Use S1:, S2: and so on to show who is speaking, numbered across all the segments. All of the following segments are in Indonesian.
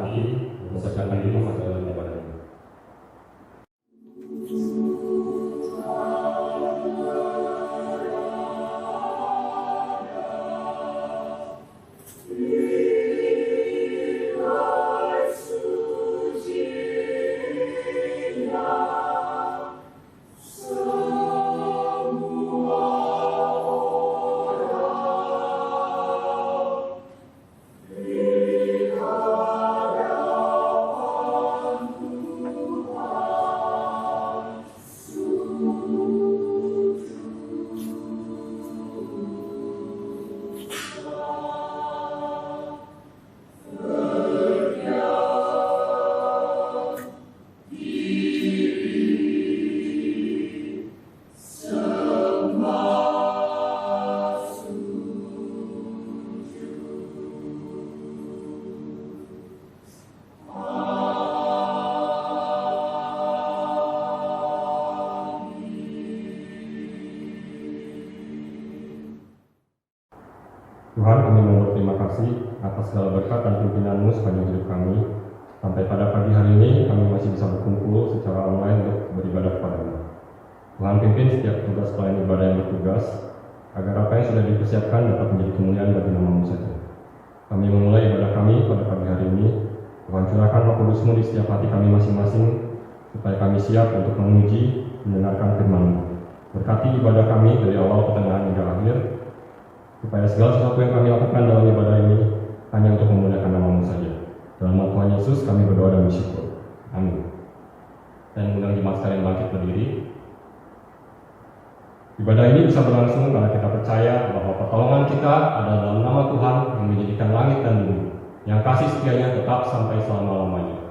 S1: hati, mempersiapkan diri masuk dalam ibadah ini. Tuhan, kami mau berterima kasih atas segala berkat dan pimpinan-Mu sepanjang hidup kami. Sampai pada pagi hari ini, kami masih bisa berkumpul secara online untuk beribadah kepada-Mu. Tuhan pimpin setiap tugas pelayan ibadah yang bertugas, agar apa yang sudah dipersiapkan dapat menjadi kemuliaan bagi nama-Mu saja. Kami memulai ibadah kami pada pagi hari ini. Tuhan curahkan Roh Kudus-Mu di setiap hati kami masing-masing, supaya kami siap untuk menguji, mendengarkan firman-Mu. Berkati ibadah kami dari awal, pertengahan, hingga akhir, supaya segala sesuatu yang kami lakukan dalam ibadah ini hanya untuk memuliakan nama-Mu saja. Dalam nama Tuhan Yesus kami berdoa dan bersyukur. Amin. Dan mengundang jemaat sekalian bangkit berdiri. Ibadah ini bisa berlangsung karena kita percaya bahwa pertolongan kita adalah dalam nama Tuhan yang menjadikan langit dan bumi, yang kasih setianya tetap sampai selama-lamanya.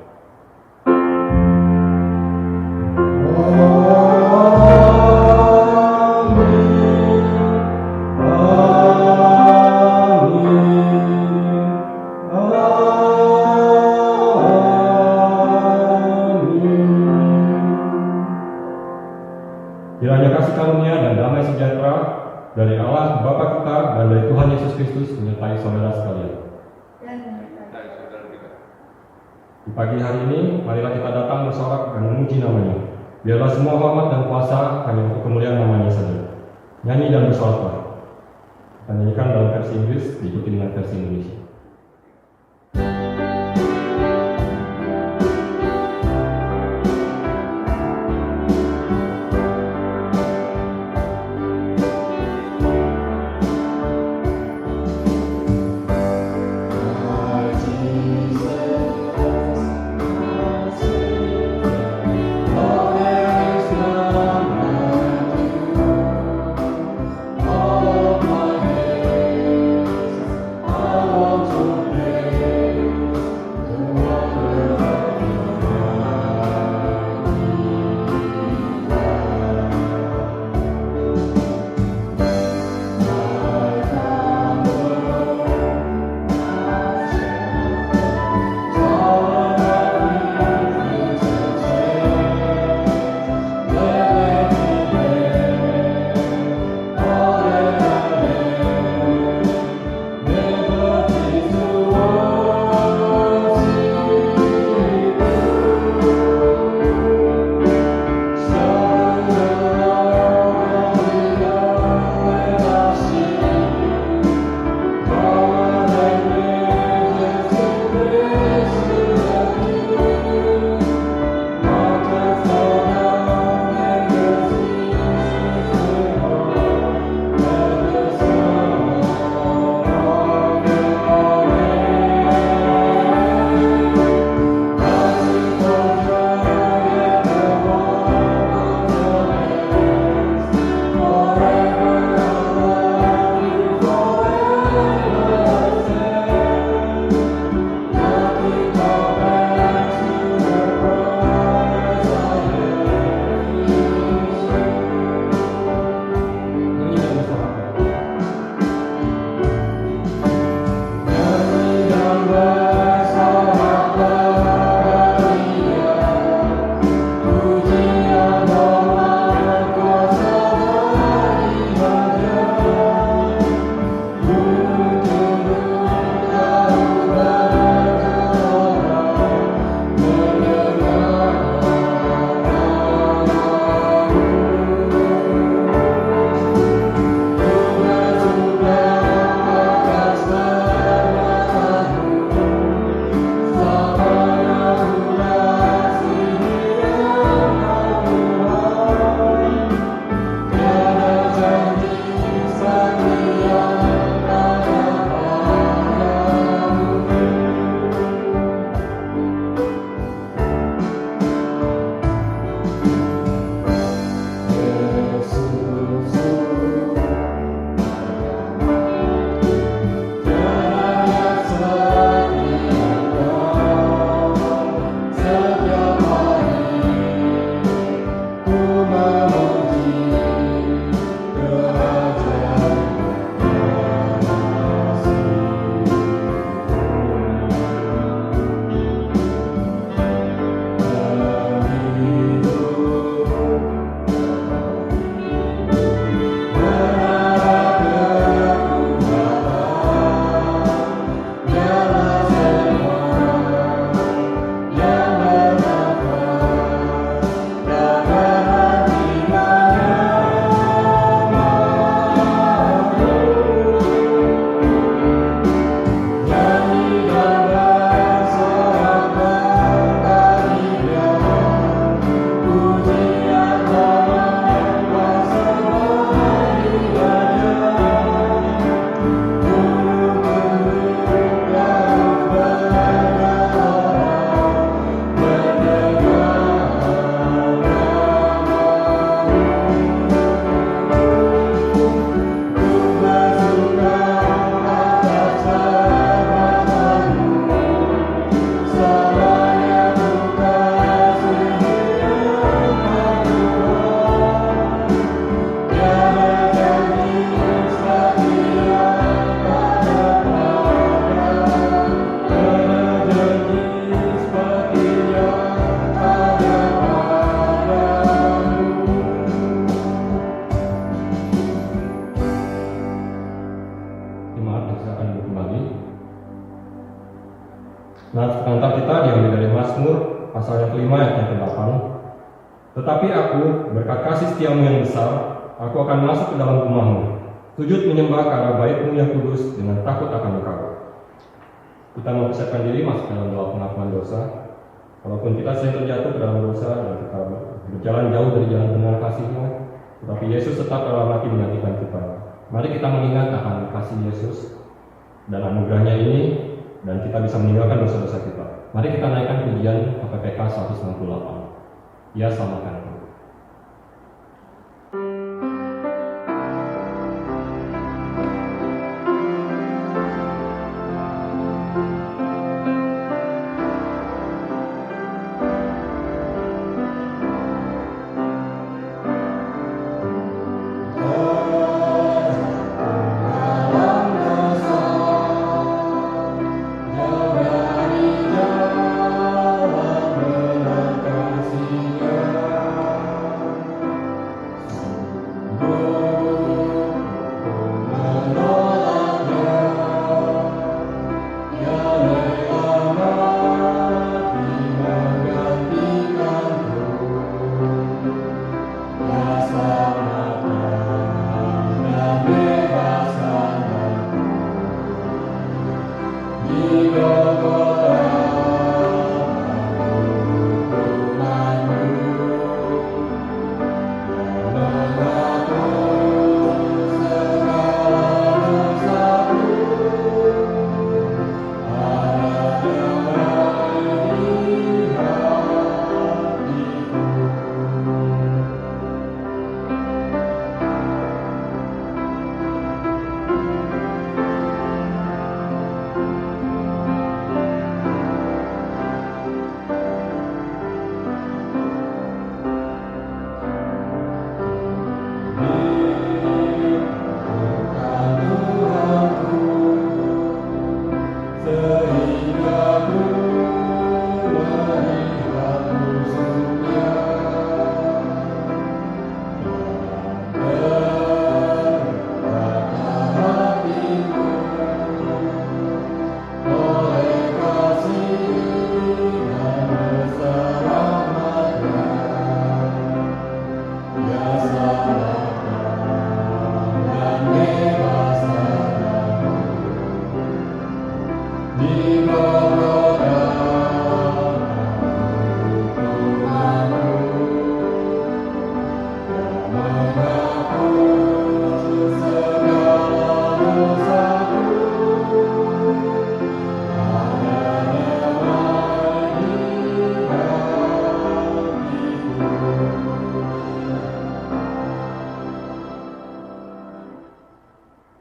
S1: Kiranya kasih karunia dan damai sejahtera dari Allah Bapa kita dan dari Tuhan Yesus Kristus menyertai saudara sekalian. Di pagi hari ini, marilah kita datang bersorak dan memuji namanya. Biarlah semua hormat dan kuasa hanya untuk kemuliaan namanya saja. Nyanyi dan bersoraklah. Kita nyanyikan dalam versi Inggris, diikuti dengan versi Indonesia.
S2: Oh, my
S1: bacaan kita diambil dari Mazmur pasal yang kelima ayat yang ke-8. Tetapi aku, berkat kasih setiamu yang besar, aku akan masuk ke dalam rumahmu, sujud menyembah ke arah bait-Mu yang kudus dengan takut akan Engkau. Kita mempersiapkan diri masuk dalam doa pengakuan dosa. Walaupun kita sering terjatuh ke dalam dosa dan kita berjalan jauh dari jalan benar kasih-Nya, tetapi Yesus tetap dalam hati menantikan kita. Mari kita mengingat akan kasih Yesus dan anugerah-Nya ini, dan kita bisa meninggalkan dosa-dosa kita. Mari kita naikkan pujian KPPK 198. Ya, selamatkan.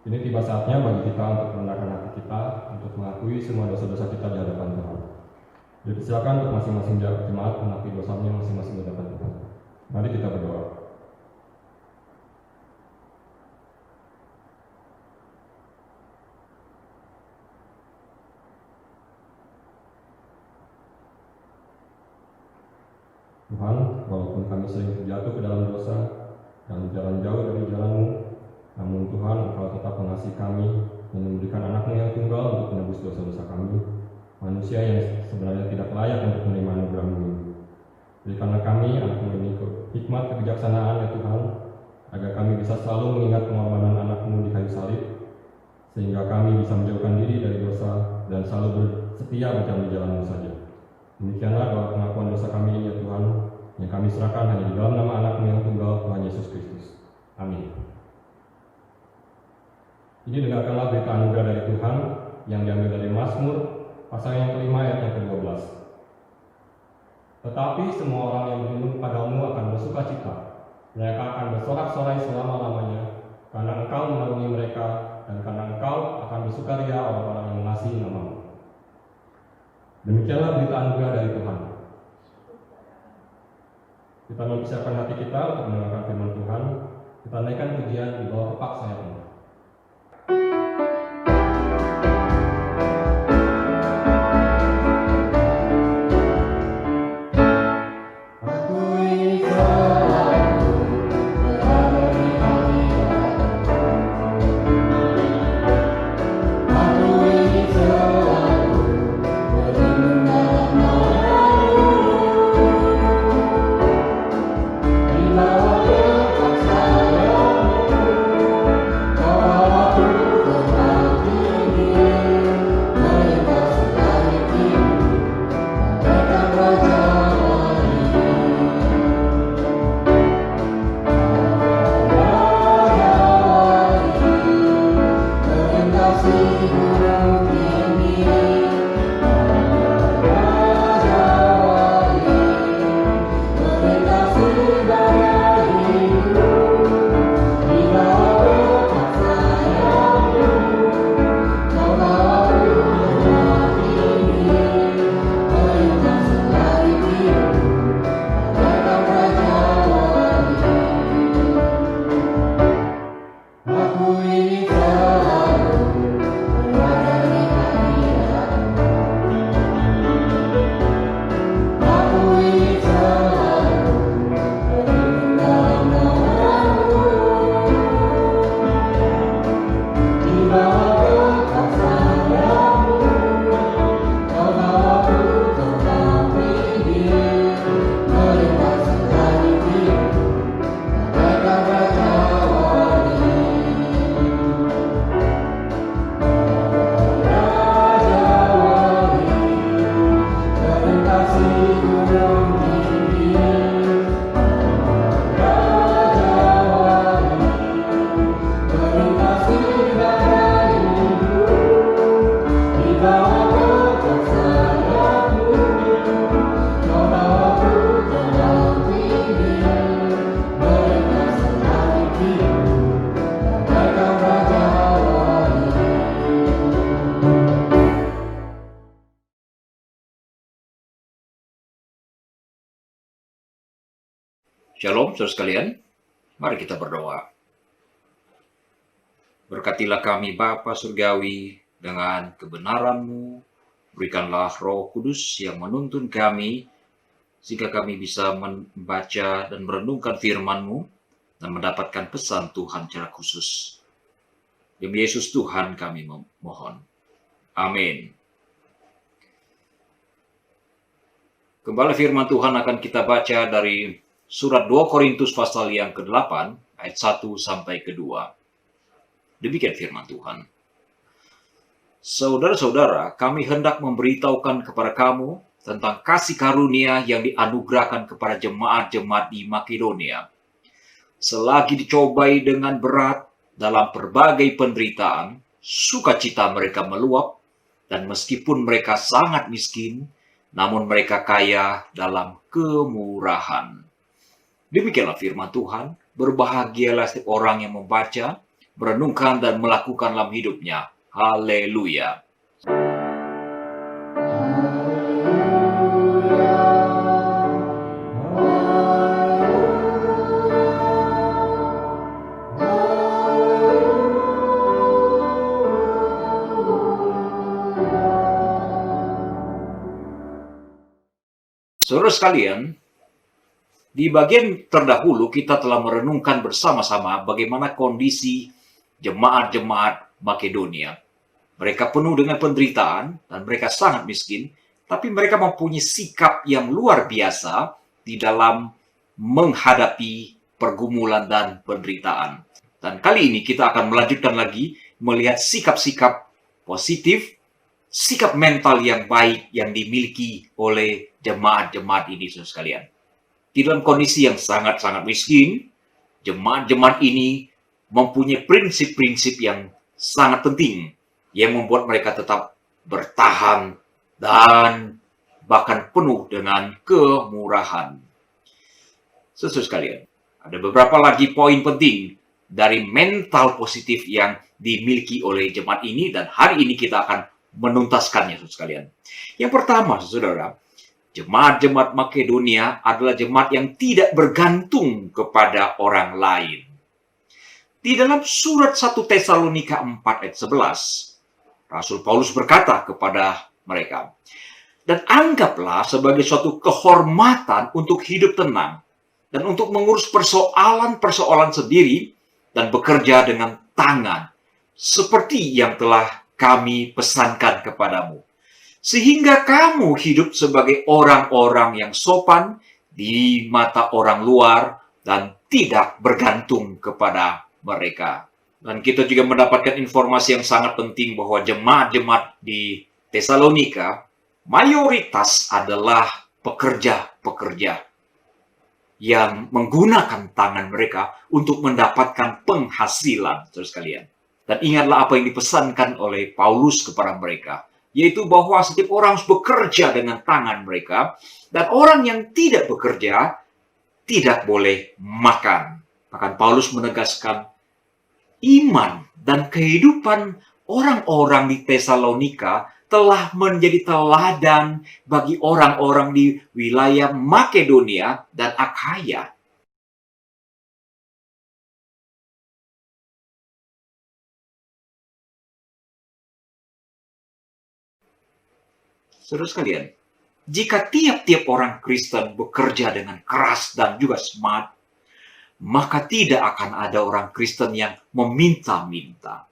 S1: Ini tiba saatnya bagi kita untuk merendahkan hati kita, untuk mengakui semua dosa-dosa kita di hadapan Tuhan. Jadi silakan untuk masing-masing jemaat mengakui dosanya masing-masing di hadapan Tuhan. Mari kita berdoa. Tuhan, walaupun kami sering terjatuh ke dalam dosa dan jalan jauh dari jalan-Mu, namun Tuhan, Engkau tetap mengasihi kami dan memberikan anak-Mu yang tunggal untuk menebus dosa-dosa kami, manusia yang sebenarnya tidak layak untuk menerima anugerah-Mu ini. Berikanlah kami, anak-Mu ini, hikmat kebijaksanaan ya Tuhan, agar kami bisa selalu mengingat pengorbanan anak-Mu di kayu salib, sehingga kami bisa menjauhkan diri dari dosa dan selalu setia berjalan di jalan-Mu saja. Demikianlah doa pengakuan dosa kami ini ya Tuhan, yang kami serahkan hanya di dalam nama anak-Mu yang tunggal, Tuhan Yesus Kristus. Amin. Ini dengarkanlah berita anugerah dari Tuhan yang diambil dari Mazmur pasal yang kelima ayat yang ke-12. Tetapi semua orang yang berlindung kepadamu akan bersuka cita. Mereka akan bersorak-sorai selama-lamanya, karena Engkau menaungi mereka, dan karena Engkau akan bersukaria orang-orang yang mengasihi nama-Mu. Demikianlah berita anugerah dari Tuhan. Kita mempersiapkan hati kita untuk mendengarkan firman Tuhan. Kita naikkan pujian di bawah kepak sayap-Mu.
S2: Aku ingin selalu berlindung dalam Shalom, saudara sekalian. Mari kita berdoa. Berkatilah kami Bapa Surgawi dengan kebenaran-Mu. Berikanlah Roh Kudus yang menuntun kami, sehingga kami bisa membaca dan merenungkan firman-Mu dan mendapatkan pesan Tuhan secara khusus. Demi Yesus Tuhan kami memohon. Amin. Kembali firman Tuhan akan kita baca dari surat 2 Korintus pasal yang ke-8, ayat 1 sampai ke-2. Demikian firman Tuhan. Saudara-saudara, kami hendak memberitahukan kepada kamu tentang kasih karunia yang dianugerahkan kepada jemaat-jemaat di Makedonia. Selagi dicobai dengan berat dalam berbagai penderitaan, sukacita mereka meluap, dan meskipun mereka sangat miskin, namun mereka kaya dalam kemurahan. Demikianlah firman Tuhan. Berbahagialah setiap orang yang membaca, merenungkan dan melakukan dalam hidupnya. Haleluya. Saudara sekalian, di bagian terdahulu kita telah merenungkan bersama-sama bagaimana kondisi jemaat-jemaat Makedonia. Mereka penuh dengan penderitaan dan mereka sangat miskin, tapi mereka mempunyai sikap yang luar biasa di dalam menghadapi pergumulan dan penderitaan. Dan kali ini kita akan melanjutkan lagi melihat sikap-sikap positif, sikap mental yang baik yang dimiliki oleh jemaat-jemaat ini, saudara sekalian. Di dalam kondisi yang sangat-sangat miskin, jemaat-jemaat ini mempunyai prinsip-prinsip yang sangat penting yang membuat mereka tetap bertahan dan bahkan penuh dengan kemurahan. Saudara sekalian, ada beberapa lagi poin penting dari mental positif yang dimiliki oleh jemaat ini dan hari ini kita akan menuntaskannya, saudara sekalian. Yang pertama, saudara, jemaat-jemaat Makedonia adalah jemaat yang tidak bergantung kepada orang lain. Di dalam surat 1 Tesalonika 4 ayat 11, Rasul Paulus berkata kepada mereka, dan anggaplah sebagai suatu kehormatan untuk hidup tenang dan untuk mengurus persoalan-persoalan sendiri dan bekerja dengan tangan, seperti yang telah kami pesankan kepadamu. Sehingga kamu hidup sebagai orang-orang yang sopan di mata orang luar dan tidak bergantung kepada mereka. Dan kita juga mendapatkan informasi yang sangat penting bahwa jemaat-jemaat di Tesalonika mayoritas adalah pekerja-pekerja yang menggunakan tangan mereka untuk mendapatkan penghasilan, saudara sekalian. Dan ingatlah apa yang dipesankan oleh Paulus kepada mereka, yaitu bahwa setiap orang harus bekerja dengan tangan mereka, dan orang yang tidak bekerja tidak boleh makan. Bahkan Paulus menegaskan iman dan kehidupan orang-orang di Tesalonika telah menjadi teladan bagi orang-orang di wilayah Makedonia dan Akhaya. Saudara sekalian, jika tiap-tiap orang Kristen bekerja dengan keras dan juga semangat, maka tidak akan ada orang Kristen yang meminta-minta.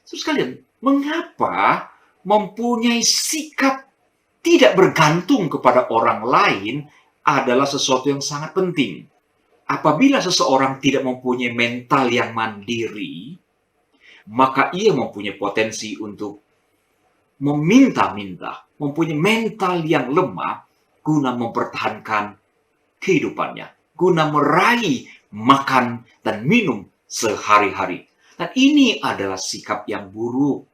S2: Saudara sekalian, mengapa mempunyai sikap tidak bergantung kepada orang lain adalah sesuatu yang sangat penting. Apabila seseorang tidak mempunyai mental yang mandiri, maka ia mempunyai potensi untuk meminta-minta, mempunyai mental yang lemah guna mempertahankan kehidupannya, guna meraih makan dan minum sehari-hari. Dan ini adalah sikap yang buruk.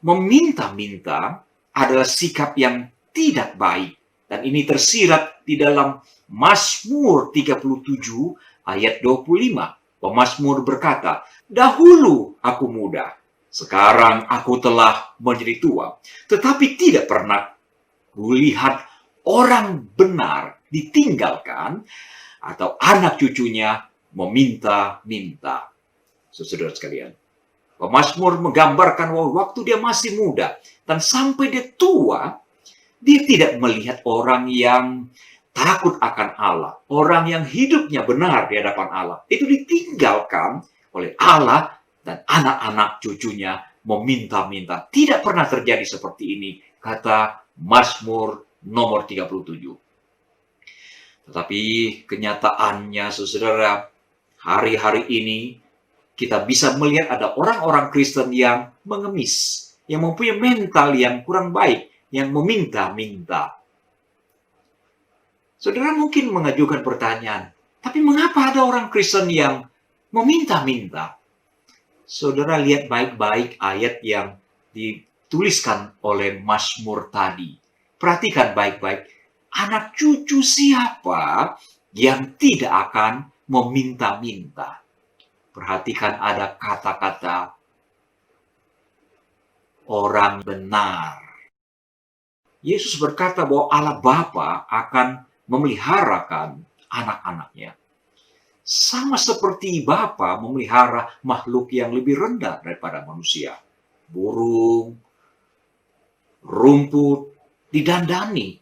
S2: Meminta-minta adalah sikap yang tidak baik. Dan ini tersirat di dalam Mazmur 37 ayat 25. Pemazmur berkata, dahulu aku muda, sekarang aku telah menjadi tua, tetapi tidak pernah Melihat orang benar ditinggalkan atau anak cucunya meminta-minta. Saudara sekalian, pemazmur menggambarkan bahwa waktu dia masih muda dan sampai dia tua, dia tidak melihat orang yang takut akan Allah, orang yang hidupnya benar di hadapan Allah. Itu ditinggalkan oleh Allah dan anak-anak cucunya meminta-minta. Tidak pernah terjadi seperti ini, kata Mazmur nomor 37. Tetapi kenyataannya, saudara, hari-hari ini kita bisa melihat ada orang-orang Kristen yang mengemis, yang mempunyai mental yang kurang baik, yang meminta-minta. Saudara mungkin mengajukan pertanyaan, tapi mengapa ada orang Kristen yang meminta-minta? Saudara lihat baik-baik ayat yang dituliskan oleh Mazmur tadi. Perhatikan baik-baik, anak cucu siapa yang tidak akan meminta-minta? Perhatikan ada kata-kata orang benar. Yesus berkata bahwa Allah Bapa akan memeliharakan anak-anaknya. Sama seperti Bapa memelihara makhluk yang lebih rendah daripada manusia. Burung, rumput, didandani,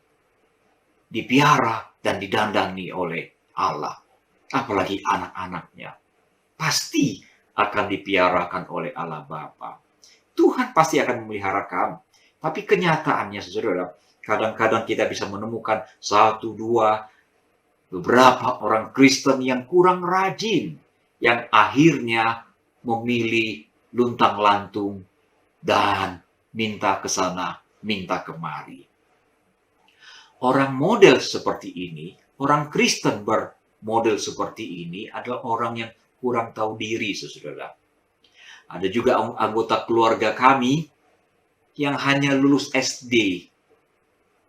S2: dipiara, dan didandani oleh Allah. Apalagi anak-anaknya. Pasti akan dipiarakan oleh Allah Bapa. Tuhan pasti akan memelihara kamu. Tapi kenyataannya, saudara, kadang-kadang kita bisa menemukan satu, dua, beberapa orang Kristen yang kurang rajin, yang akhirnya memilih luntang-lantung dan minta ke sana, minta kemari. Orang model seperti ini, orang Kristen bermodel seperti ini adalah orang yang kurang tahu diri, saudara. Ada juga anggota keluarga kami yang hanya lulus SD,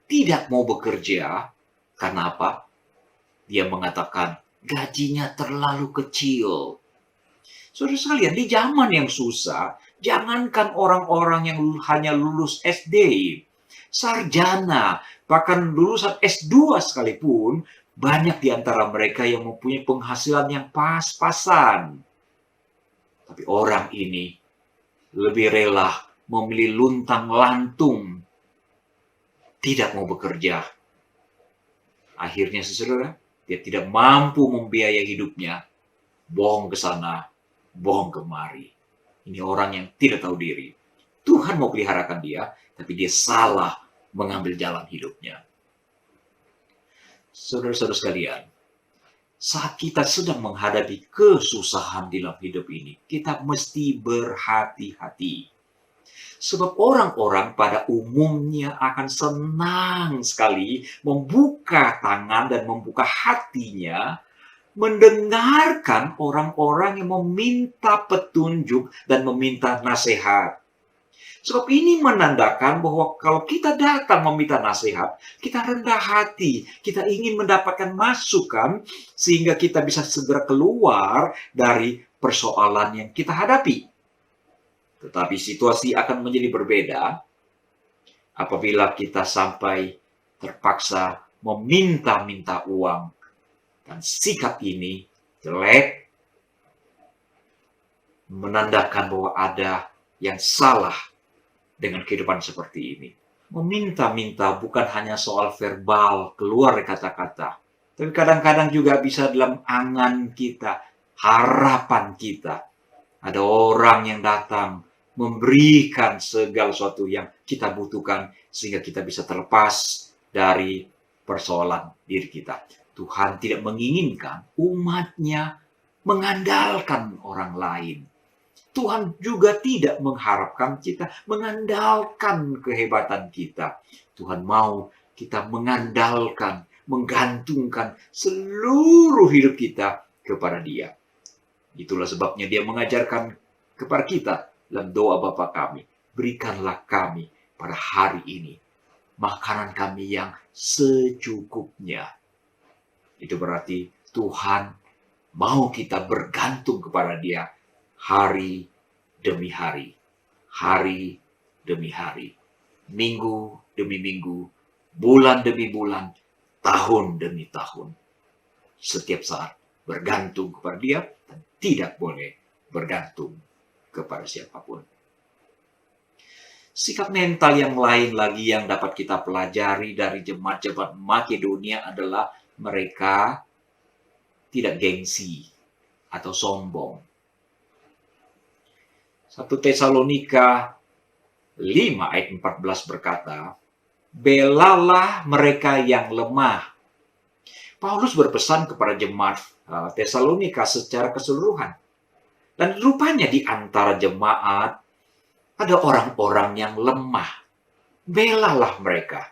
S2: tidak mau bekerja. Karena apa? Dia mengatakan, gajinya terlalu kecil. Saudara sekalian, di zaman yang susah, jangankan orang-orang yang hanya lulus SD, sarjana, bahkan lulusan S2 sekalipun, banyak di antara mereka yang mempunyai penghasilan yang pas-pasan. Tapi orang ini lebih rela memilih luntang-lantung, tidak mau bekerja. Akhirnya, saudara, dia tidak mampu membiayai hidupnya, bohong ke sana, bohong kemari. Ini orang yang tidak tahu diri. Tuhan mau peliharakan dia, tapi dia salah mengambil jalan hidupnya. Saudara-saudara sekalian, saat kita sedang menghadapi kesusahan dalam hidup ini, kita mesti berhati-hati. Sebab orang-orang pada umumnya akan senang sekali membuka tangan dan membuka hatinya, mendengarkan orang-orang yang meminta petunjuk dan meminta nasihat. Sebab ini menandakan bahwa kalau kita datang meminta nasihat, kita rendah hati, kita ingin mendapatkan masukan sehingga kita bisa segera keluar dari persoalan yang kita hadapi. Tetapi situasi akan menjadi berbeda apabila kita sampai terpaksa meminta-minta uang. Dan sikap ini jelek, menandakan bahwa ada yang salah dengan kehidupan seperti ini. Meminta-minta bukan hanya soal verbal, keluar kata-kata. Tapi kadang-kadang juga bisa dalam angan kita, harapan kita. Ada orang yang datang memberikan segala sesuatu yang kita butuhkan sehingga kita bisa terlepas dari persoalan diri kita. Tuhan tidak menginginkan umatnya mengandalkan orang lain. Tuhan juga tidak mengharapkan kita mengandalkan kehebatan kita. Tuhan mau kita mengandalkan, menggantungkan seluruh hidup kita kepada Dia. Itulah sebabnya Dia mengajarkan kepada kita dalam doa Bapa kami, berikanlah kami pada hari ini makanan kami yang secukupnya. Itu berarti Tuhan mau kita bergantung kepada Dia hari demi hari, hari demi hari, minggu demi minggu, bulan demi bulan, tahun demi tahun. Setiap saat bergantung kepada Dia dan tidak boleh bergantung kepada siapapun. Sikap mental yang lain lagi yang dapat kita pelajari dari jemaat-jemaat Makedonia adalah mereka tidak gengsi atau sombong. 1 Tesalonika 5 ayat 14 berkata, belalah mereka yang lemah. Paulus berpesan kepada jemaat Tesalonika secara keseluruhan. Dan rupanya di antara jemaat ada orang-orang yang lemah. Belalah mereka.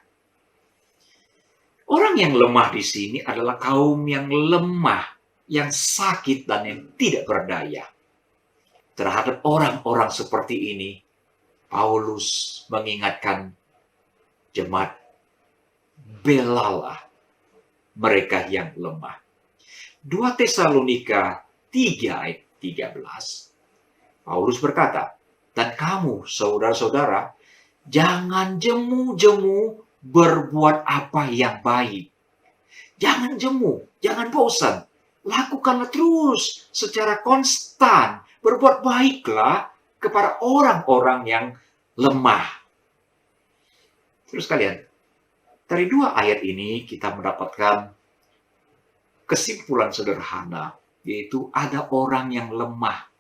S2: Orang yang lemah di sini adalah kaum yang lemah, yang sakit dan yang tidak berdaya. Terhadap orang-orang seperti ini, Paulus mengingatkan jemaat, belalah mereka yang lemah. 2 Tesalonika 3 ayat 13, Paulus berkata, dan kamu, saudara-saudara, jangan jemu-jemu berbuat apa yang baik. Jangan jemu, jangan bosan. Lakukanlah terus secara konstan. Berbuat baiklah kepada orang-orang yang lemah. Terus kalian, dari 2 ayat ini kita mendapatkan kesimpulan sederhana, yaitu ada orang yang lemah.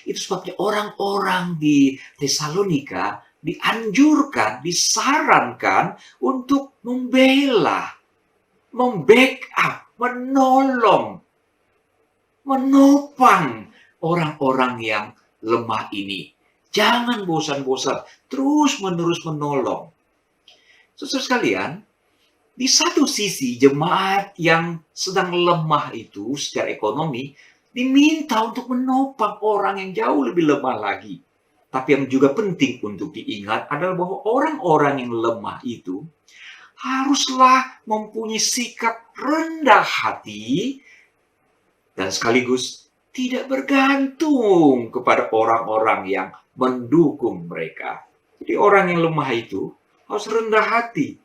S2: Itu sebabnya orang-orang di Tesalonika dianjurkan, disarankan untuk membela, membackup, menolong, menopang orang-orang yang lemah ini. Jangan bosan-bosan, terus-menerus menolong. Saudara sekalian, di satu sisi jemaat yang sedang lemah itu secara ekonomi diminta untuk menopang orang yang jauh lebih lemah lagi. Tapi yang juga penting untuk diingat adalah bahwa orang-orang yang lemah itu haruslah mempunyai sikap rendah hati dan sekaligus tidak bergantung kepada orang-orang yang mendukung mereka. Jadi orang yang lemah itu harus rendah hati,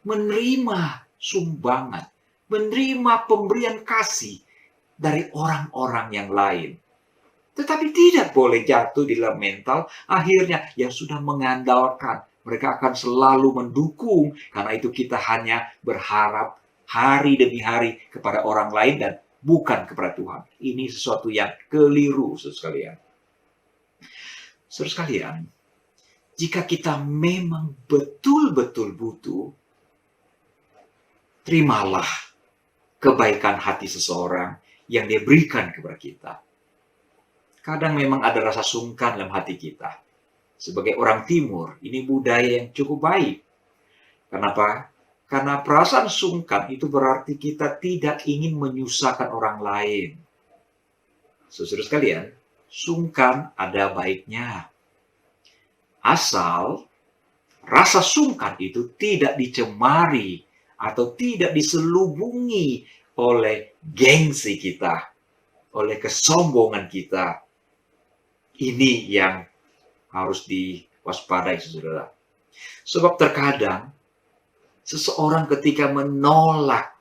S2: menerima sumbangan, menerima pemberian kasih dari orang-orang yang lain. Tetapi tidak boleh jatuh di dalam mental, akhirnya yang sudah mengandalkan. Mereka akan selalu mendukung, karena itu kita hanya berharap hari demi hari kepada orang lain dan bukan kepada Tuhan. Ini sesuatu yang keliru, saudara sekalian. Saudara sekalian, jika kita memang betul-betul butuh, terimalah kebaikan hati seseorang yang dia berikan kepada kita. Kadang memang ada rasa sungkan dalam hati kita. Sebagai orang timur, ini budaya yang cukup baik. Kenapa? Karena perasaan sungkan itu berarti kita tidak ingin menyusahkan orang lain. Saudara sekalian, sungkan ada baiknya. Asal rasa sungkan itu tidak dicemari atau tidak diselubungi oleh gengsi kita, oleh kesombongan kita. Ini yang harus diwaspadai, saudara. Sebab terkadang seseorang ketika menolak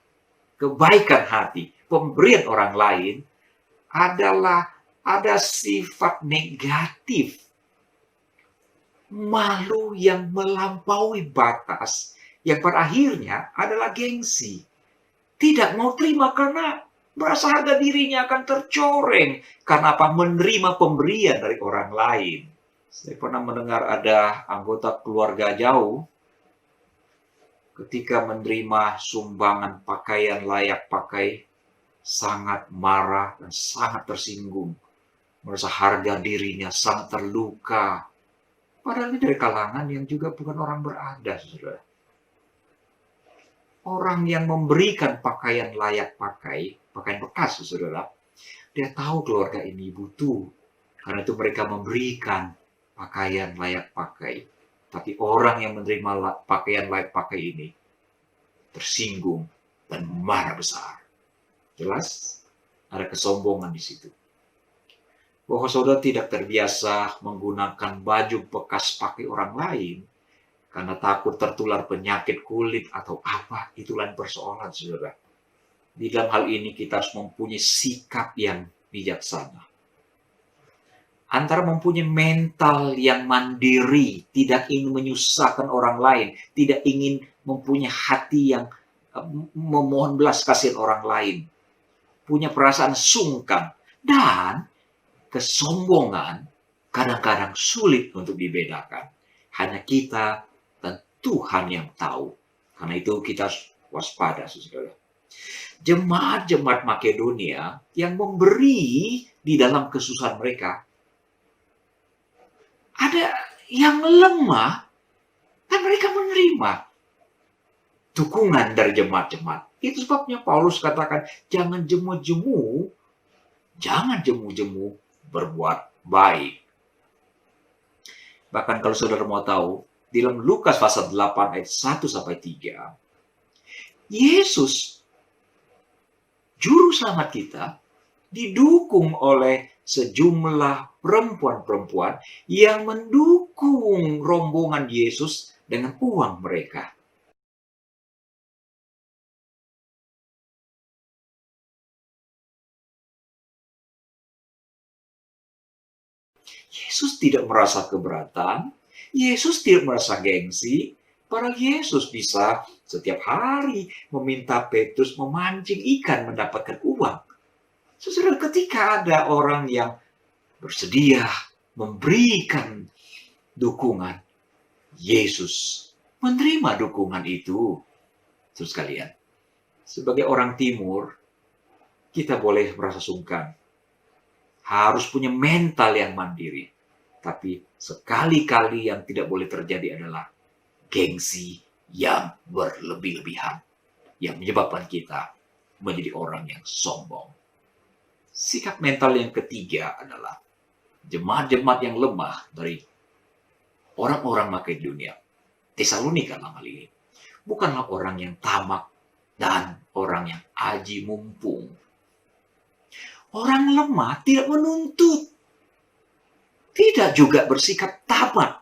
S2: kebaikan hati, pemberian orang lain, ada sifat negatif. Malu yang melampaui batas, yang pada akhirnya adalah gengsi. Tidak mau terima karena merasa harga dirinya akan tercoreng. Karena apa? Menerima pemberian dari orang lain. Saya pernah mendengar ada anggota keluarga jauh, ketika menerima sumbangan pakaian layak pakai, sangat marah dan sangat tersinggung. Merasa harga dirinya sangat terluka. Padahal ini dari kalangan yang juga bukan orang berada, saudara. Orang yang memberikan pakaian layak pakai, pakaian bekas, saudara, dia tahu keluarga ini butuh. Karena itu mereka memberikan pakaian layak pakai. Tapi orang yang menerima pakaian layak pakai ini tersinggung dan marah besar. Jelas ada kesombongan di situ. Bahwa saudara tidak terbiasa menggunakan baju bekas pakai orang lain, karena takut tertular penyakit kulit atau apa, itu lain persoalan, saudara. Di dalam hal ini kita harus mempunyai sikap yang bijaksana. Antara mempunyai mental yang mandiri, tidak ingin menyusahkan orang lain, tidak ingin mempunyai hati yang memohon belas kasihan orang lain, punya perasaan sungkan, dan kesombongan kadang-kadang sulit untuk dibedakan. Hanya kita dan Tuhan yang tahu. Karena itu kita harus waspada, saudara. Jemaat-jemaat Makedonia yang memberi di dalam kesusahan mereka, ada yang lemah dan mereka menerima dukungan dari jemaat-jemaat. Itu sebabnya Paulus katakan, jangan jemu-jemu berbuat baik. Bahkan kalau saudara mau tahu, di dalam Lukas pasal 8 ayat 1-3, Yesus, juru selamat kita, didukung oleh sejumlah perempuan-perempuan yang mendukung rombongan Yesus dengan uang mereka. Yesus tidak merasa keberatan, Yesus tidak merasa gengsi, padahal Yesus bisa setiap hari meminta Petrus memancing ikan mendapatkan uang. Saudara, ketika ada orang yang bersedia memberikan dukungan, Yesus menerima dukungan itu. Terus kalian, sebagai orang timur, kita boleh merasa sungkan. Harus punya mental yang mandiri. Tapi sekali-kali yang tidak boleh terjadi adalah gengsi yang berlebih-lebihan. Yang menyebabkan kita menjadi orang yang sombong. Sikap mental yang ketiga adalah jemaat-jemaat yang lemah dari orang-orang Makedonia, Tesalonika dalam hal ini, bukanlah orang yang tamak dan orang yang aji mumpung. Orang lemah tidak menuntut, tidak juga bersikap tamak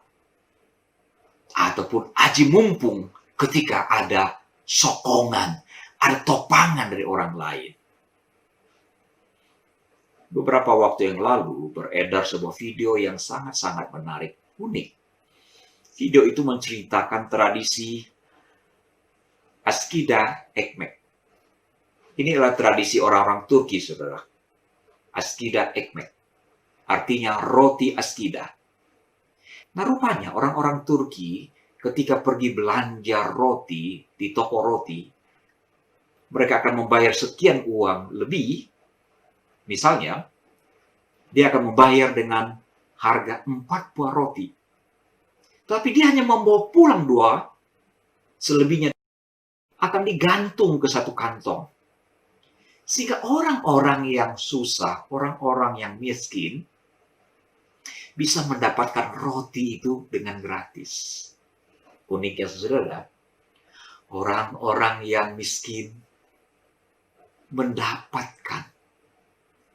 S2: ataupun aji mumpung ketika ada sokongan, ada topangan dari orang lain. Beberapa waktu yang lalu beredar sebuah video yang sangat-sangat menarik, unik. Video itu menceritakan tradisi Askida Ekmek. Ini adalah tradisi orang-orang Turki, saudara. Askida Ekmek. Artinya roti Askida. Nah, rupanya orang-orang Turki ketika pergi belanja roti di toko roti, mereka akan membayar sekian uang lebih. Misalnya, dia akan membayar dengan harga 4 buah roti. Tapi dia hanya membawa pulang 2, selebihnya akan digantung ke satu kantong. Sehingga orang-orang yang susah, orang-orang yang miskin, bisa mendapatkan roti itu dengan gratis. Uniknya, saudara, orang-orang yang miskin mendapatkan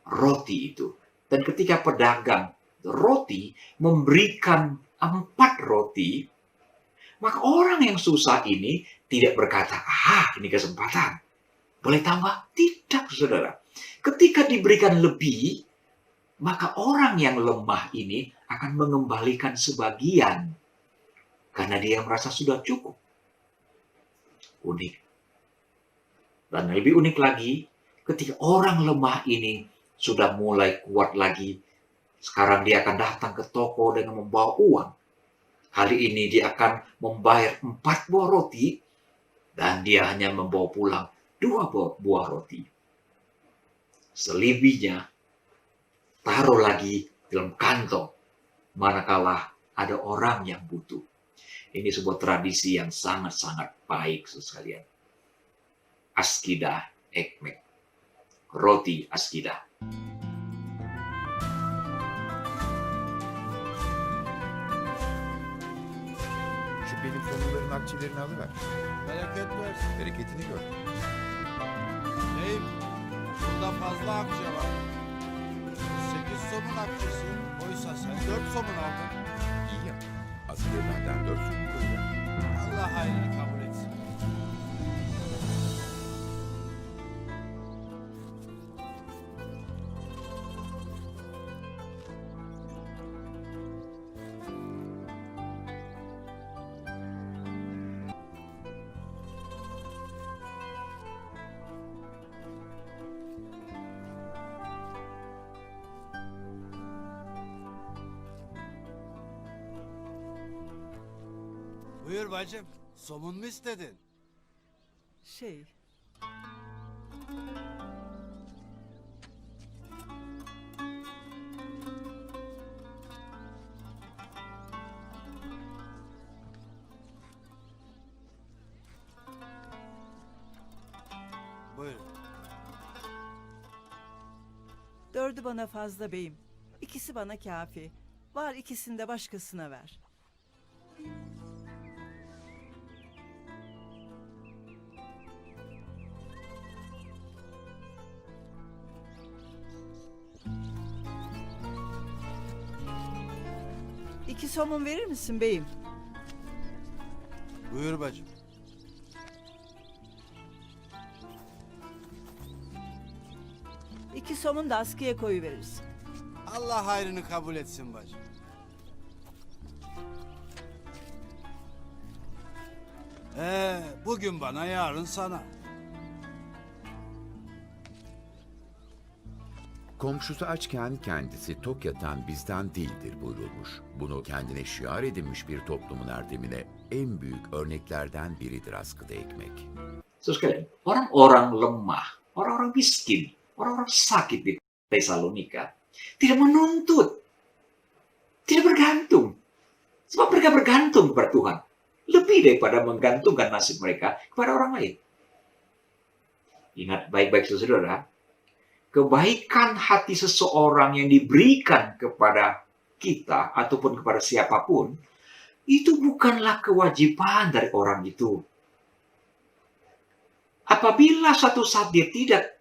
S2: roti itu. Dan ketika pedagang roti memberikan 4 roti, maka orang yang susah ini tidak berkata, ini kesempatan, boleh tambah? Tidak, saudara. Ketika diberikan lebih, maka orang yang lemah ini akan mengembalikan sebagian. Karena dia merasa sudah cukup. Unik. Dan lebih unik lagi, ketika orang lemah ini sudah mulai kuat lagi, sekarang dia akan datang ke toko dengan membawa uang. Kali ini dia akan membayar 4 buah roti, dan dia hanya membawa pulang 2 buah roti. Selebihnya, taruh lagi dalam kantong, manakala ada orang yang butuh. Ini sebuah tradisi yang sangat-sangat baik, sekalian. Askida Ekmek. Roti Askida.
S3: Şu benim konuların akçelerini alıver.
S4: Bereket versin.
S3: Bereketini gör.
S4: Neyim? Burada fazla akçe var. 8 somun akçesi. Oysa sen 4 somun aldın.
S3: İyi ya. Asıl benden 4 somun koy ya.
S4: hayrını kabul etsin. Buyur bacım. Somun mu istedin?
S5: Şey,
S4: Buyurun.
S5: 4'ü bana fazla beyim. 2'si bana kafi. Var, ikisini de başkasına ver. İki somun verir misin beyim?
S4: Buyur bacım.
S5: İki somun da askıya koyuverirsin.
S4: Allah hayrını kabul etsin bacım. Bugün bana, yarın sana.
S6: Komşusu açken kendisi tok yatan bizden değildir buyrulmuş. Bunu kendine şiar edinmiş bir toplumun erdemine en büyük örneklerden biridir askıda ekmek.
S2: Terus kalian, orang-orang lemah, orang-orang miskin, orang-orang sakit di Tesalonika tidak menuntut, tidak bergantung. Sebab mereka bergantung kepada Tuhan. Lebih daripada menggantungkan nasib mereka kepada orang lain. Ingat baik-baik saudara, kebaikan hati seseorang yang diberikan kepada kita ataupun kepada siapapun, itu bukanlah kewajiban dari orang itu. Apabila suatu saat dia tidak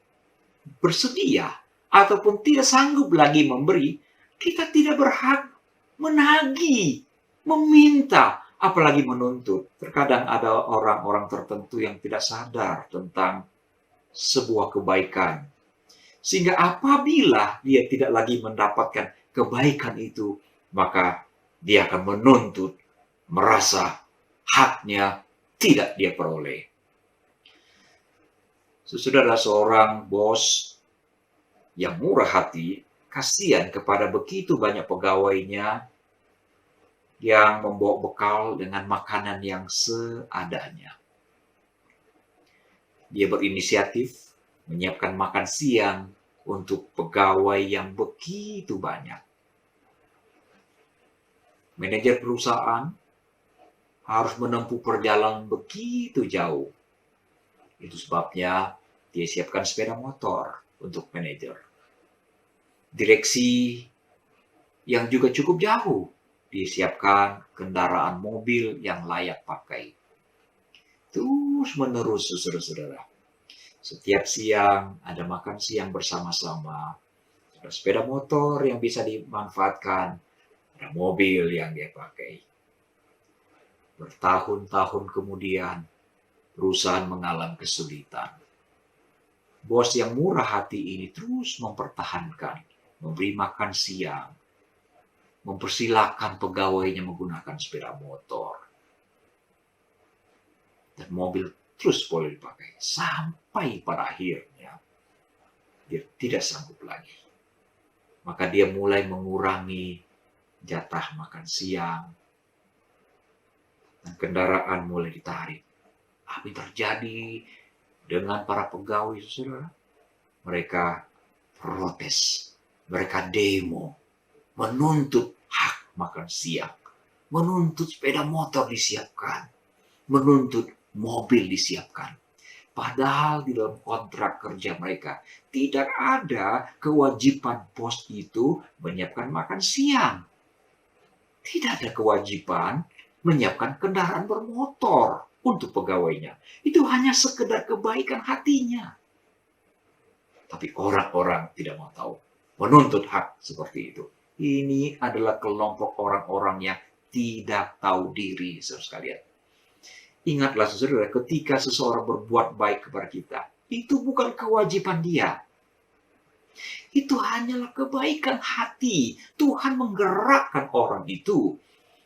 S2: bersedia ataupun tidak sanggup lagi memberi, kita tidak berhak menagih, meminta, apalagi menuntut. Terkadang ada orang-orang tertentu yang tidak sadar tentang sebuah kebaikan. Sehingga apabila dia tidak lagi mendapatkan kebaikan itu, maka dia akan menuntut, merasa haknya tidak dia peroleh. Saudara, seorang bos yang murah hati, kasihan kepada begitu banyak pegawainya yang membawa bekal dengan makanan yang seadanya. Dia berinisiatif menyiapkan makan siang untuk pegawai yang begitu banyak. Manajer perusahaan harus menempuh perjalanan begitu jauh. Itu sebabnya dia siapkan sepeda motor untuk manajer. Direksi yang juga cukup jauh, disiapkan kendaraan mobil yang layak pakai. Terus menerus, saudara-saudara. Setiap siang ada makan siang bersama-sama. Ada sepeda motor yang bisa dimanfaatkan. Ada mobil yang dia pakai. Bertahun-tahun kemudian, perusahaan mengalami kesulitan. Bos yang murah hati ini terus mempertahankan, memberi makan siang, mempersilahkan pegawainya menggunakan sepeda motor. Dan mobil terus boleh dipakai. Sampai pada akhirnya, dia tidak sanggup lagi. Maka dia mulai mengurangi jatah makan siang. Dan kendaraan mulai ditarik. Apa yang terjadi dengan para pegawai, saudara? Mereka protes. Mereka demo. Menuntut hak makan siang. Menuntut sepeda motor disiapkan. Menuntut mobil disiapkan. Padahal di dalam kontrak kerja mereka tidak ada kewajiban bos itu menyiapkan makan siang. Tidak ada kewajiban menyiapkan kendaraan bermotor untuk pegawainya. Itu hanya sekedar kebaikan hatinya. Tapi orang-orang tidak mau tahu. Menuntut hak seperti itu. Ini adalah kelompok orang-orang yang tidak tahu diri, saudara sekalian. Ingatlah saudara, ketika seseorang berbuat baik kepada kita, itu bukan kewajiban dia. Itu hanyalah kebaikan hati. Tuhan menggerakkan orang itu.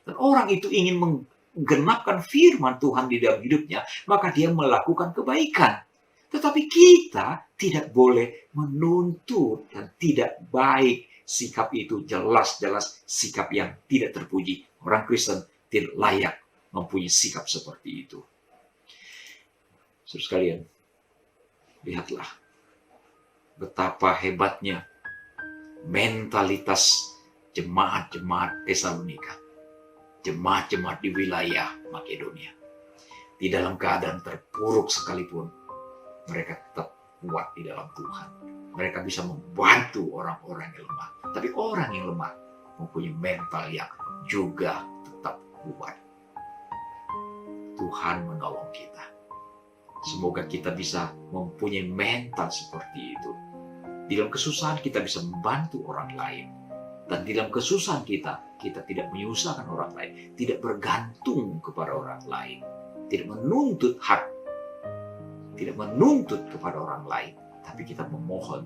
S2: Dan orang itu ingin menggenapkan firman Tuhan di dalam hidupnya, maka dia melakukan kebaikan. Tetapi kita tidak boleh menuntut dan tidak baik. Sikap itu jelas-jelas sikap yang tidak terpuji. Orang Kristen tidak layak mempunyai sikap seperti itu. Saudara sekalian, lihatlah betapa hebatnya mentalitas jemaat-jemaat Tesalonika, jemaat-jemaat di wilayah Makedonia. Di dalam keadaan terpuruk sekalipun, mereka tetap kuat di dalam Tuhan. Mereka bisa membantu orang-orang yang lemah. Tapi orang yang lemah mempunyai mental yang juga tetap kuat. Tuhan menolong kita. Semoga kita bisa mempunyai mental seperti itu. Di dalam kesusahan kita bisa membantu orang lain. Dan di dalam kesusahan kita tidak menyusahkan orang lain. Tidak bergantung kepada orang lain. Tidak menuntut hak. Tidak menuntut kepada orang lain. Tapi kita memohon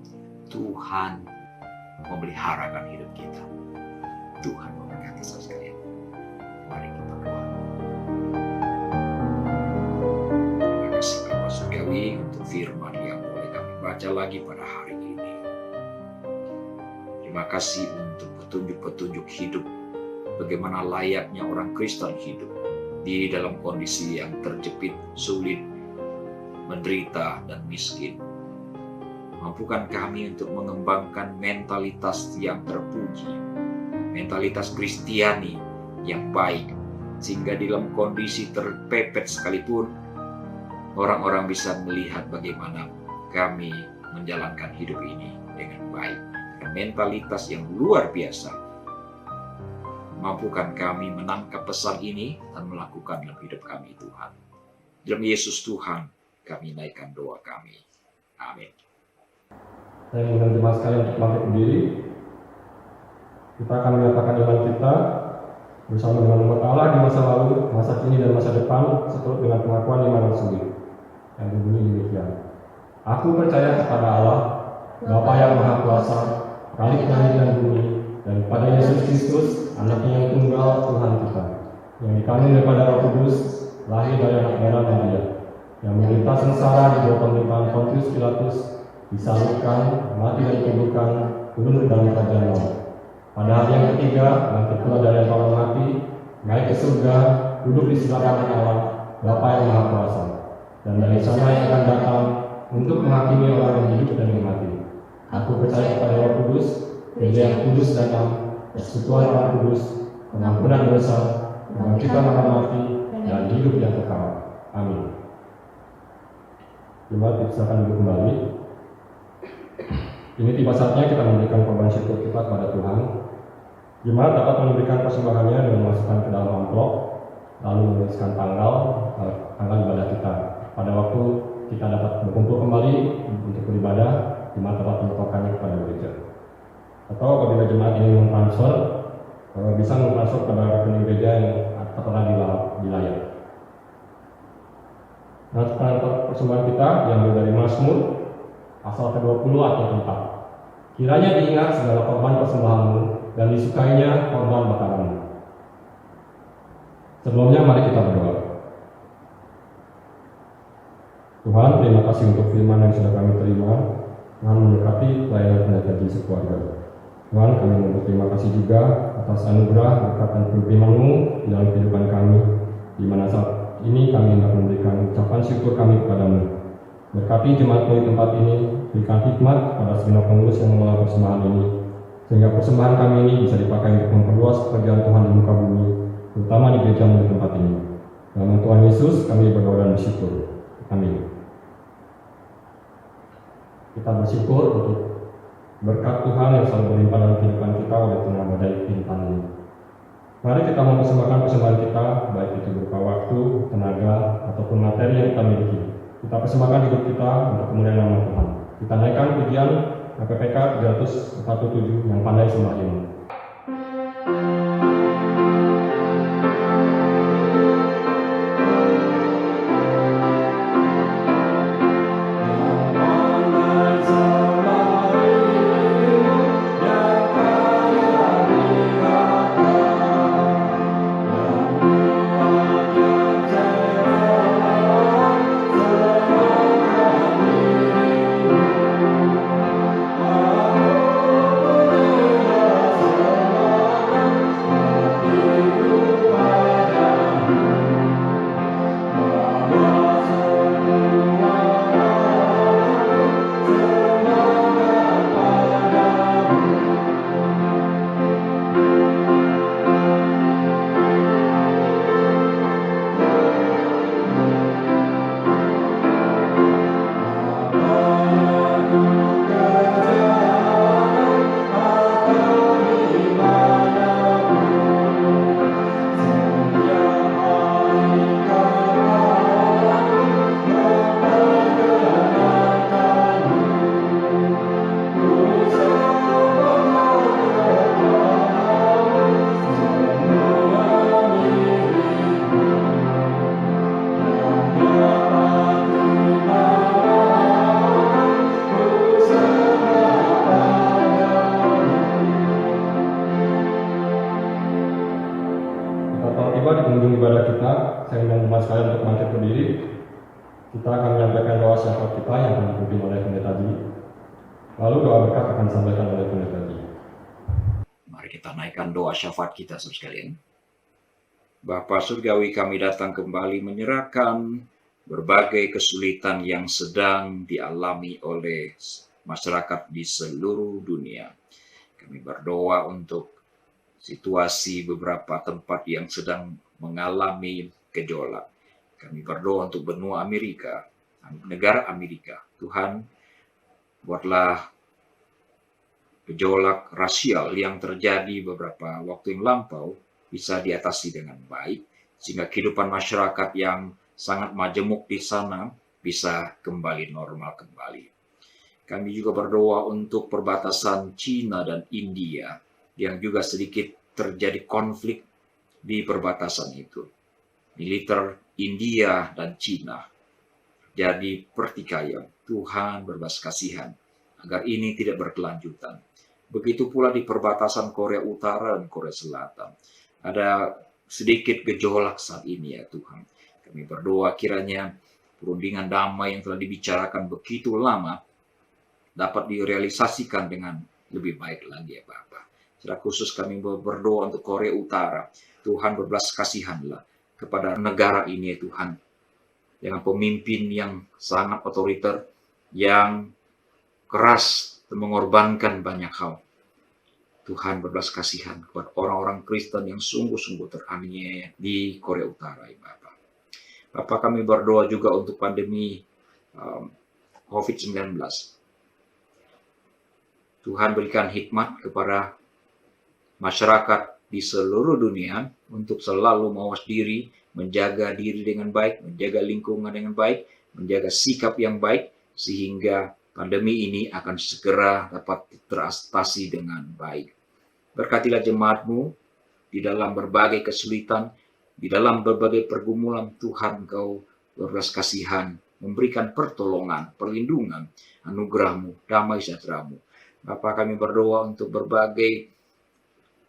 S2: Tuhan memeliharakan hidup kita. Tuhan memberkati saudara sekalian. Mari kita berdoa. Terima kasih Bapak Surgawi untuk firman yang boleh kami baca lagi pada hari ini. Terima kasih untuk petunjuk-petunjuk hidup. Bagaimana layaknya orang Kristen hidup di dalam kondisi yang terjepit, sulit, menderita, dan miskin. Mampukan kami untuk mengembangkan mentalitas yang terpuji, mentalitas Kristiani yang baik, sehingga di dalam kondisi terpepet sekalipun, orang-orang bisa melihat bagaimana kami menjalankan hidup ini dengan baik. Dan mentalitas yang luar biasa. Mampukan kami menangkap pesan ini dan melakukan dalam hidup kami, Tuhan. Dalam Yesus Tuhan, kami naikkan doa kami. Amin.
S1: Saya mengundang jemaat sekalian untuk bangkit berdiri. Kita akan menyatakan iman kita bersama dengan umat Allah di masa lalu, masa kini, dan masa depan, seturut dengan pengakuan iman Rasul yang berbunyi demikian. Aku percaya kepada Allah, Bapa yang Maha Kuasa, Khalik langit dan bumi, dan pada Yesus Kristus, Anaknya yang tunggal, Tuhan kita, yang dikandung daripada Roh Kudus, lahir dari anak merah Maria, yang menderita sengsara di bawah pemerintahan Pontius Pilatus, disalibkan, mati dan dikuburkan, turun ke dalam kerajaan maut. Pada hari yang ketiga, bangkit pula dari antara orang mati, naik ke surga, duduk di sebelah kanan Allah, Bapa yang Maha Kuasa, dan dari sana yang akan datang untuk menghakimi orang yang hidup dan yang mati. Aku percaya kepada Roh Kudus, Gereja yang kudus dan am, persekutuan Roh Kudus, pengampunan dosa, kebangkitan orang mati, dan hidup yang kekal. Amin. Jemaat silakan duduk kembali. Ini tiba saatnya kita memberikan korban syukur kita kepada Tuhan. Jemaat dapat memberikan persembahannya dengan memasukkan ke dalam amplop, lalu menuliskan tanggal ibadah kita. Pada waktu kita dapat berkumpul kembali untuk beribadah, jemaat dapat menyetorkannya kepada gereja. Atau apabila jemaat ingin mentransfer, bisa mentransfer pada rekening gereja yang tertera di layar. Transfer persembahan kita diambil dari Mazmur pasal ke-20 ayat 4. Kiranya diingat segala korban persembahanmu dan disukainya korban bakaranmu. Sebelumnya mari kita berdoa. Tuhan, terima kasih untuk firman yang sudah kami terima. Tuhan memberkati pelayanan pendeta di sekeluarga. Tuhan, kami berterima kasih juga atas anugerah berkat dan firman-Mu di dalam kehidupan kami, di mana saat ini kami hendak memberikan ucapan syukur kami kepadamu. Berkati jemaat di tempat ini, berikan hikmat kepada segenap pengurus yang mengelola persembahan ini, sehingga persembahan kami ini bisa dipakai untuk memperluas pekerjaan Tuhan di muka bumi, terutama di gereja di tempat ini. Dalam Tuhan Yesus kami berdoa dan bersyukur. Amin. Kita bersyukur untuk berkat Tuhan yang selalu berlimpah dalam kehidupan kita oleh tengah badai kehidupan ini. Mari kita mempersembahkan persembahan kita, baik itu berupa waktu, tenaga, ataupun materi yang kita miliki. Kita persembahkan hidup kita untuk kemuliaan nama Tuhan. Kita naikkan pujian PPK 347 yang pandai sembah ini. Setelah tiba di penghujung ibadah kita, saya undang teman sekalian untuk bangkit berdiri. Kita akan menyampaikan doa syafaat kita yang akan dipimpin oleh Pendeta Ji. Lalu doa berkat akan disampaikan oleh Pendeta Ji.
S2: Mari kita naikkan doa syafaat kita saudara sekalian. Bapa Surgawi, kami datang kembali menyerahkan berbagai kesulitan yang sedang dialami oleh masyarakat di seluruh dunia. Kami berdoa untuk situasi beberapa tempat yang sedang mengalami gejolak. Kami berdoa untuk benua Amerika, negara Amerika. Tuhan, buatlah gejolak rasial yang terjadi beberapa waktu yang lampau bisa diatasi dengan baik, sehingga kehidupan masyarakat yang sangat majemuk di sana bisa kembali normal kembali. Kami juga berdoa untuk perbatasan Cina dan India, yang juga sedikit terjadi konflik di perbatasan itu. Militer India dan Cina jadi pertikaian. Tuhan berbelas kasihan agar ini tidak berkelanjutan. Begitu pula di perbatasan Korea Utara dan Korea Selatan. Ada sedikit gejolak saat ini ya Tuhan. Kami berdoa kiranya perundingan damai yang telah dibicarakan begitu lama dapat direalisasikan dengan lebih baik lagi ya Bapa. Secara khusus kami berdoa untuk Korea Utara. Tuhan berbelas kasihanlah kepada negara ini ya Tuhan. Dengan pemimpin yang sangat otoriter, yang keras dan mengorbankan banyak hal. Tuhan berbelas kasihan kepada orang-orang Kristen yang sungguh-sungguh teraniaya di Korea Utara ya Bapak. Bapak, kami berdoa juga untuk pandemi COVID-19. Tuhan berikan hikmat kepada masyarakat di seluruh dunia untuk selalu mawas diri, menjaga diri dengan baik, menjaga lingkungan dengan baik, menjaga sikap yang baik, sehingga pandemi ini akan segera dapat teratasi dengan baik. Berkatilah jemaat-Mu di dalam berbagai kesulitan, di dalam berbagai pergumulan. Tuhan, Engkau berbelas kasihan, memberikan pertolongan, perlindungan, anugerah-Mu, damai sejahtera-Mu. Bapa, kami berdoa untuk berbagai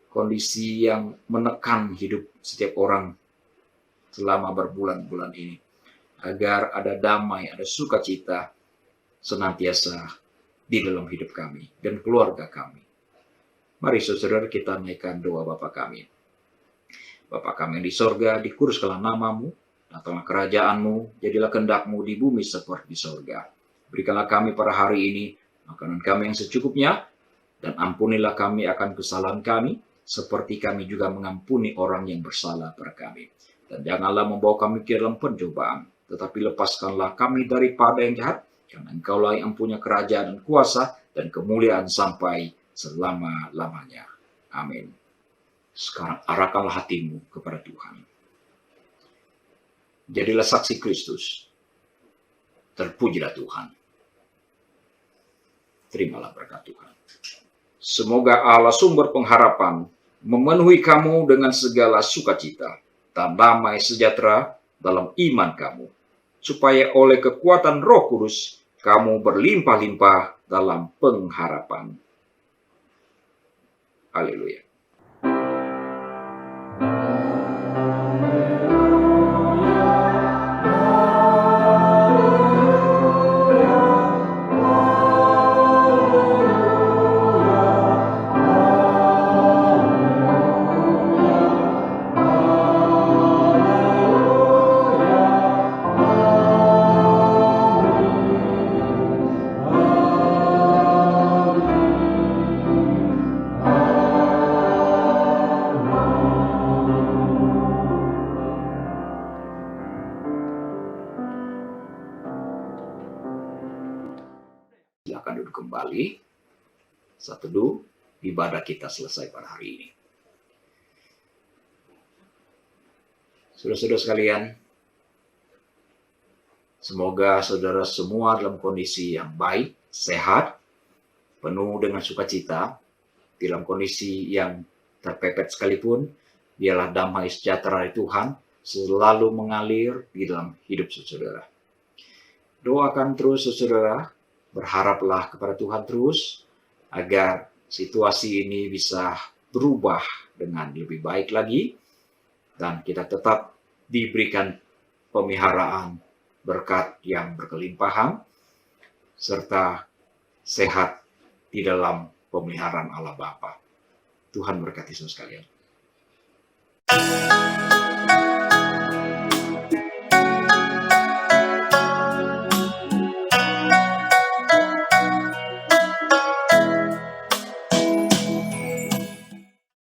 S2: kondisi yang menekan hidup setiap orang selama berbulan-bulan ini. Agar ada damai, ada sukacita senantiasa di dalam hidup kami dan keluarga kami. Mari saudara kita naikkan doa Bapa kami. Bapa kami yang di sorga, dikuduskanlah nama-Mu, datanglah kerajaan-Mu, jadilah kehendak-Mu di bumi seperti di sorga. Berikanlah kami pada hari ini makanan kami yang secukupnya, dan ampunilah kami akan kesalahan kami, seperti kami juga mengampuni orang yang bersalah pada kami. Dan janganlah membawa kami ke dalam pencobaan, tetapi lepaskanlah kami daripada yang jahat, karena Engkaulah yang punya kerajaan dan kuasa dan kemuliaan sampai selama-lamanya. Amin. Sekarang arahkanlah hatimu kepada Tuhan. Jadilah saksi Kristus. Terpujilah Tuhan. Terimalah berkat Tuhan. Semoga Allah sumber pengharapan memenuhi kamu dengan segala sukacita dan damai sejahtera dalam iman kamu, supaya oleh kekuatan Roh Kudus kamu berlimpah-limpah dalam pengharapan. Haleluya. Silakan duduk kembali. Saat teduh, ibadah kita selesai pada hari ini. Saudara-saudara sekalian, semoga saudara semua dalam kondisi yang baik, sehat, penuh dengan sukacita, dalam kondisi yang terpepet sekalipun, biarlah damai sejahtera dari Tuhan selalu mengalir di dalam hidup saudara. Doakan terus saudara, berharaplah kepada Tuhan terus, agar situasi ini bisa berubah dengan lebih baik lagi, dan kita tetap diberikan pemeliharaan berkat yang berkelimpahan, serta sehat di dalam pemeliharaan Allah Bapa. Tuhan berkati saudara sekalian.